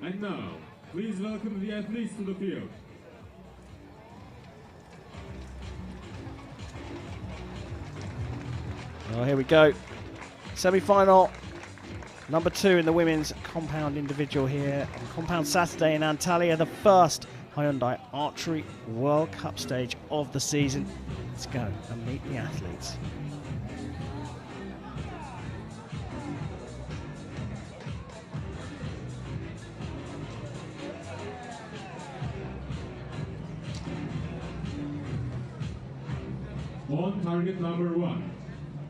And now, please welcome the athletes to the field. Well, here we go. Semi-final, number 2 in the women's compound individual here on Compound Saturday in Antalya, the first Hyundai Archery World Cup stage of the season. Let's go and meet the athletes. On target number 1,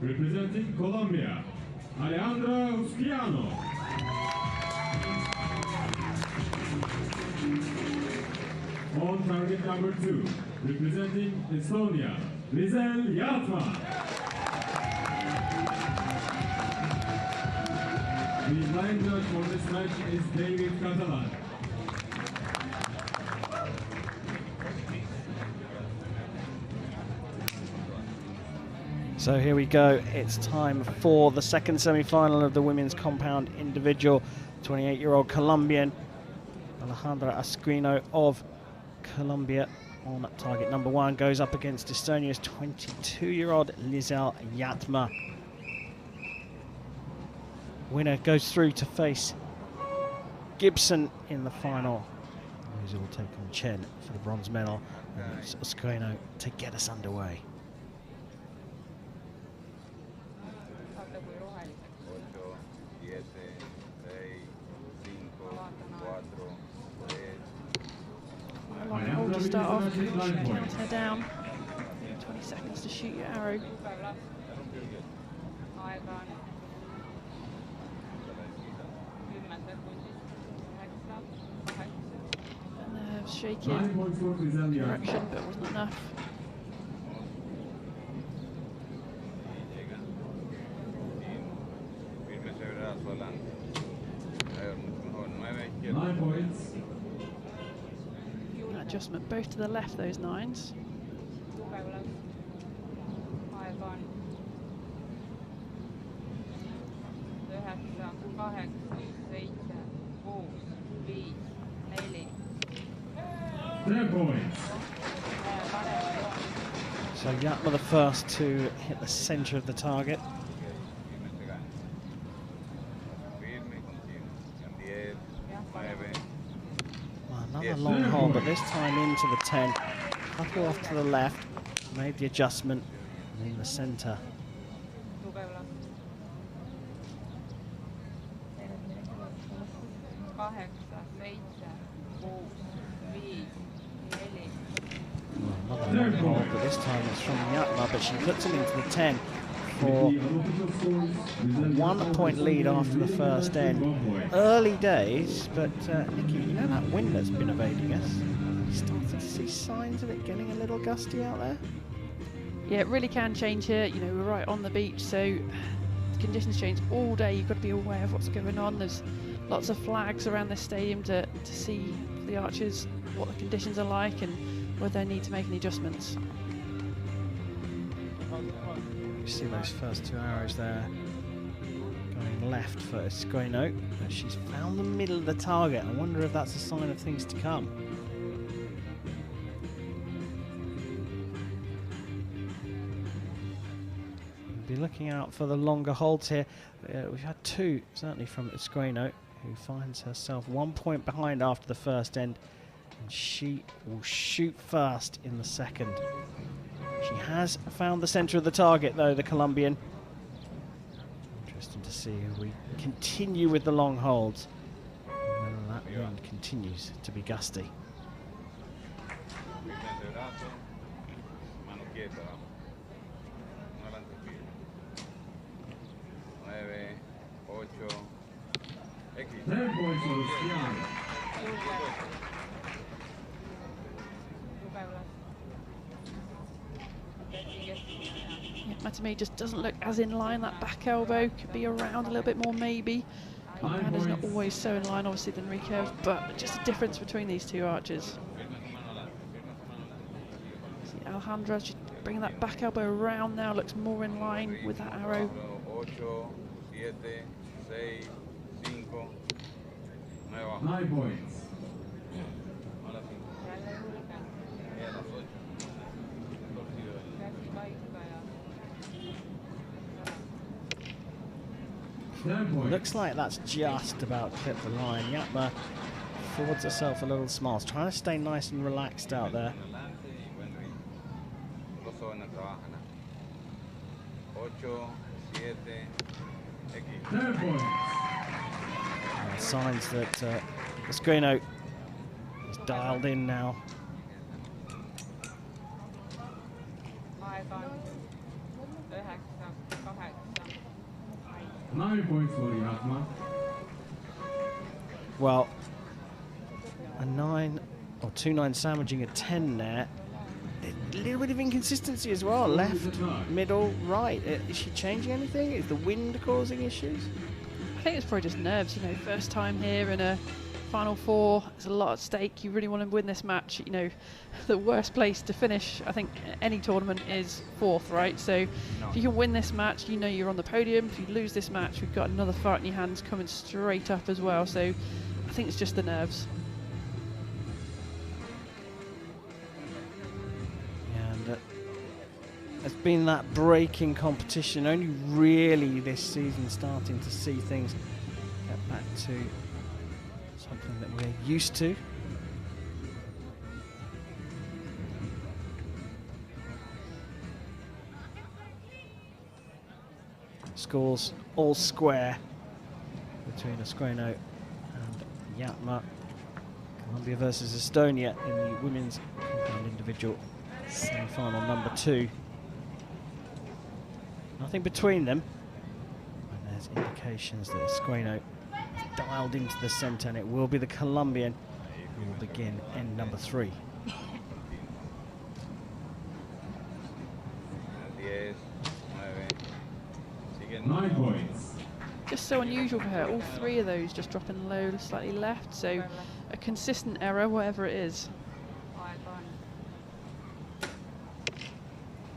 representing Colombia, Alejandra Usquiano. On target number 2, representing Estonia, Lisell Jaatma. The line judge for this match is David Catalan. So here we go, it's time for the second semi-final of the women's compound individual. 28-year-old Colombian Alejandra Usquiano of Colombia on target number 1 goes up against Estonia's 22-year-old Lisell Jaatma. Winner goes through to face Gibson in the final, who's will take on Chen for the bronze medal, and it's Usquiano to get us underway. Long hold to start off, count her down. 20 seconds to shoot your arrow. The nerves shaking, direction, but it wasn't enough. Adjustment both to the left, those 9s. So Jaatma the first to hit the centre of the target. Another long hole, but this time into the 10. Couple off to the left, made the adjustment, and in the centre. Another long hole, but this time it's from Jaatma, but she puts him into the 10 for a 1-point lead after the first end. Early days, but Nikki, you know that wind that's been evading us? Are you starting to see signs of it getting a little gusty out there? Yeah, it really can change here. You know, we're right on the beach, so the conditions change all day. You've got to be aware of what's going on. There's lots of flags around the stadium to see the archers what the conditions are like and whether they need to make any adjustments. You see those first 2 arrows there going left for Usquiano. She's found the middle of the target. I wonder if that's a sign of things to come. We'll be looking out for the longer holds here. We've had 2 certainly from Usquiano, who finds herself 1 point behind after the first end, and she will shoot first in the second. She has found the centre of the target though, the Colombian. Interesting to see if we continue with the long holds, and whether that wind continues to be gusty. Yeah, to me, just doesn't look as in line. That back elbow could be around a little bit more, maybe. Compound is not always so in line, obviously, than recurve, but just a difference between these 2 archers. See Alejandra, she's bringing that back elbow around now, looks more in line with that arrow. 9 points. Looks like that's just about to hit the line. Jaatma affords herself a little smile. She's trying to stay nice and relaxed out there. Signs that Usquiano is dialed in now. Nine points for Jaatma. Well, a 9 or 2-9 sandwiching a 10 there. A little bit of inconsistency as well. Left, middle, right. Is she changing anything? Is the wind causing issues? I think it's probably just nerves. You know, first time here in a Final Four. There's a lot at stake. You really want to win this match. You know, the worst place to finish, I think, any tournament is 4th, right? So if you can win this match, you know you're on the podium. If you lose this match, we've got another fight in your hands coming straight up as well. So I think it's just the nerves. And there's been that break in competition. Only really this season starting to see things get back to something that we're used to. Scores all square between Usquiano and Jaatma. Colombia versus Estonia in the women's compound individual semi-final number 2. Nothing between them. And there's indications that Usquiano is dialed into the centre, and it will be the Colombian who will begin end number 3. Nine points. Just so unusual for her. All 3 of those just dropping low, slightly left. So a consistent error, whatever it is.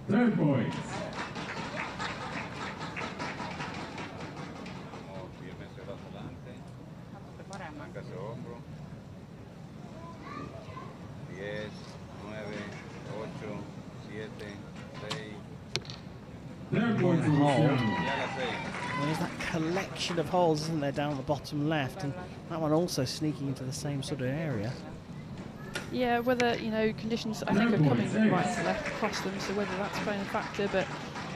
10 points. There's that collection of holes, isn't there, down the bottom left, and that one also sneaking into the same sort of area. Yeah, whether, you know, conditions I think are coming right to left across them, so whether that's playing a factor, but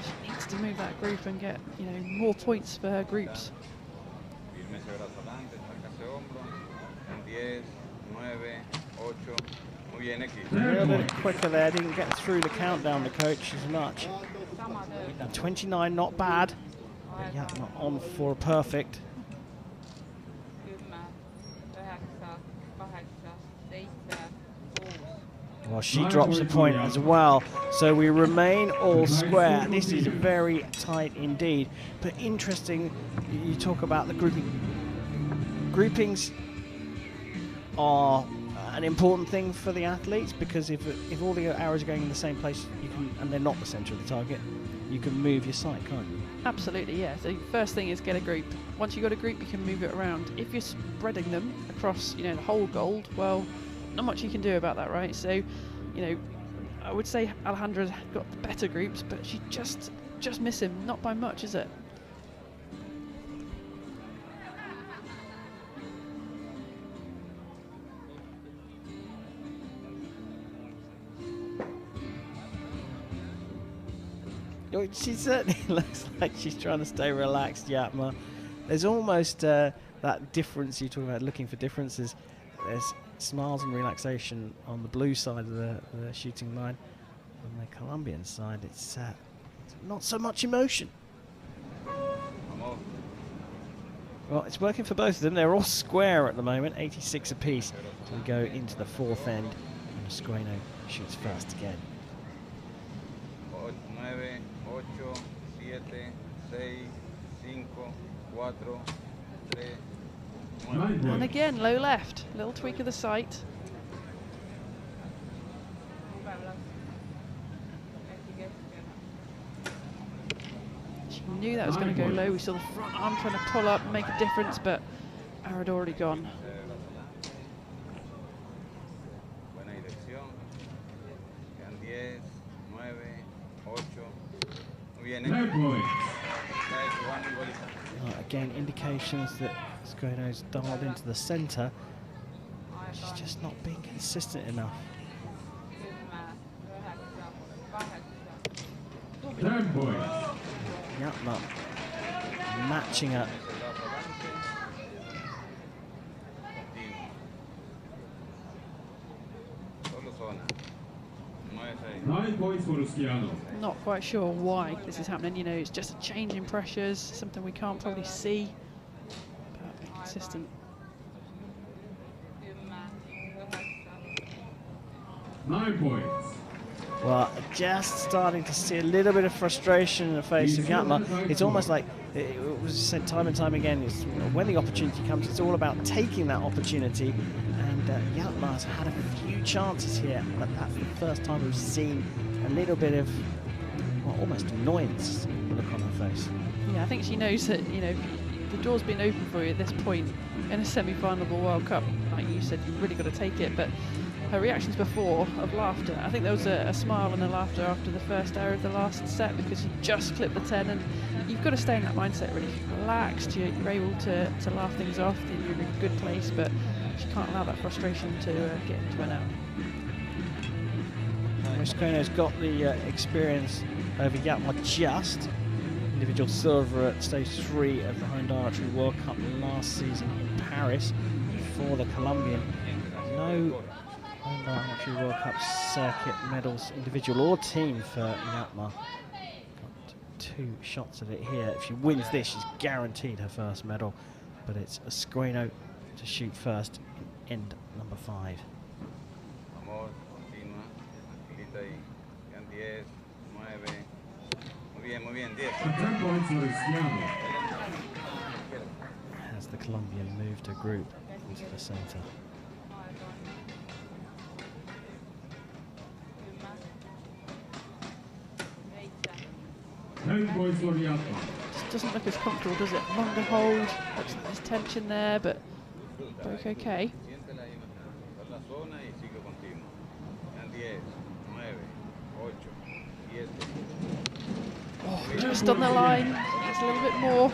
she needs to move that group and get, you know, more points for her groups. A little bit quicker there, didn't get through the countdown, the coach, as much. 29, not bad. But Jaatma on for a perfect. Well, she drops a point as well, so we remain all square. This is very tight indeed, but interesting. You talk about the grouping. Groupings are an important thing for the athletes, because if all the arrows are going in the same place, you can, and they're not the centre of the target, you can move your sight, can't you? Absolutely, yeah. So first thing is get a group. Once you've got a group, you can move it around. If you're spreading them across, you know, the whole gold, well, not much you can do about that, right? So, you know, I would say Alejandra's got the better groups, but she just miss him. Not by much, is it? She certainly looks like she's trying to stay relaxed, Jaatma. There's almost that difference you talk about, looking for differences. There's smiles and relaxation on the blue side of the shooting line. On the Colombian side, it's not so much emotion. Well, it's working for both of them. They're all square at the moment, 86 apiece. So we go into the 4th end, and Usquiano shoots first again. And again, low left, little tweak of the sight. She knew that was going to go low. We saw the front arm trying to pull up and make a difference, but arrow had already gone. 10 points. Again, indications that Usquiano's dialed into the centre. She's just not being consistent enough. 10 points. Jaatma matching her. 9 points for Usquiano. Not quite sure why this is happening. You know, it's just a change in pressures, something we can't probably see. But being consistent. 9 points. Well, just starting to see a little bit of frustration in the face of Jaatma. It's almost like it was said time and time again, it's, when the opportunity comes, it's all about taking that opportunity. And Jaatma's had a few chances here, but that's the first time we've seen a little bit of, well, almost annoyance look on her face. Yeah, I think she knows that, you know, the door's been open for you at this point in a semi-final of a World Cup. Like you said, you've really got to take it, but her reactions before of laughter, I think there was a smile and a laughter after the first hour of the last set because you just clipped the 10, and you've got to stay in that mindset really. If you're relaxed, you're able to laugh things off, you're in a good place, but she can't allow that frustration to get into her now. Usquiano's got the experience over Jaatma just. Individual silver at stage 3 of the Hyundai Archery World Cup last season in Paris for the Colombian. No Hyundai Archery World Cup circuit medals, individual or team for Jaatma. Got 2 shots at it here. If she wins this, she's guaranteed her first medal. But it's Usquiano to shoot first in end number 5. And 10 points for Usquiano. As the Colombian moved her group into the centre. Points for Jaatma. Just doesn't look as comfortable, does it? Longer hold, looks like there's tension there, but broke okay. Oh, just on the line, just a little bit more.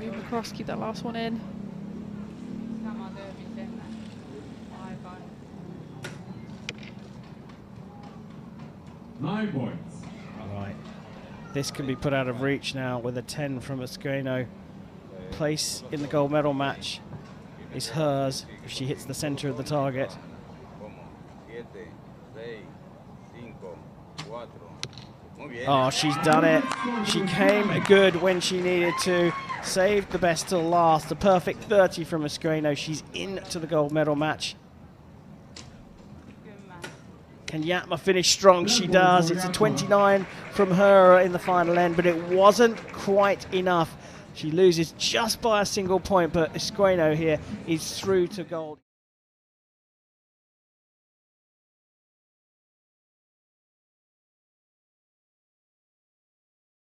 Move across, keep that last one in. Nine points. Right. This can be put out of reach now with a 10 from Usquiano. Place in the gold medal match is hers if she hits the centre of the target. Oh, she's done it. She came good when she needed to. Saved the best till last. A perfect 30 from Usquiano. She's into the gold medal match. Can Jaatma finish strong? She does. It's a 29 from her in the final end, but it wasn't quite enough. She loses just by a single point, but Usquiano here is through to gold.